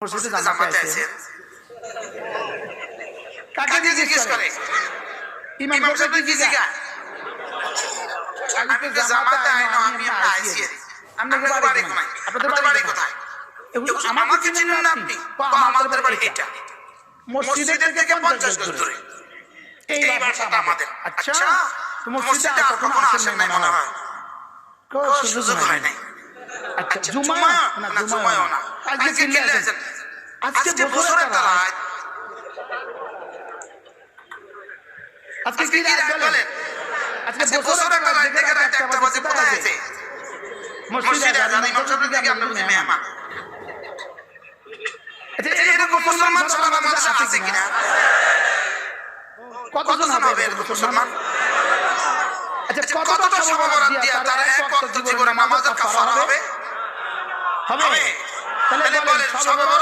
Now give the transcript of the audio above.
মসজিদে জামাতে আছেন, কাকে জিজ্ঞেস করে? ইমাম সাহেব কি জিজ্ঞাসা? আমি তো জামাতে আইনো, আমি আইছি। আপনাদের বাড়ি কোথায়? আপনাদের বাড়ি কোথায়? আমাকে চিনেন না আপনি? আমাদের বাড়ি এটা, মসজিদের থেকে 50 গজ দূরে। এই ভাষাটা আমাদের। আচ্ছা, তো মসজিদে আর কখনো আসেন নাই মনে হয়? সুযোগ হয় নাই। আচ্ছা, জুমা না, জুমাও না। আজকে কিল্লে আছেন, আজকে বছরের রাত, আজকে কি রাত বলেন? আজকে বছরের রাত থেকে রাত 1টা বাজে কোথায় আছে? মসজিদে আছেন, ইমাম সাহেব দিকে আমরা বুঝি মেহমান। আচ্ছা, এরকম মুসলমান সারা বাংলাদেশে আছে কিনা? কতজন হবে এরকম মুসলমান? আচ্ছা, কতটা সমাবরাত দিয়া তারা এক ওয়াক্ত জীবনে নামাজের কাফারা হবে? হবে? তাহলে বলেন সমাবরাত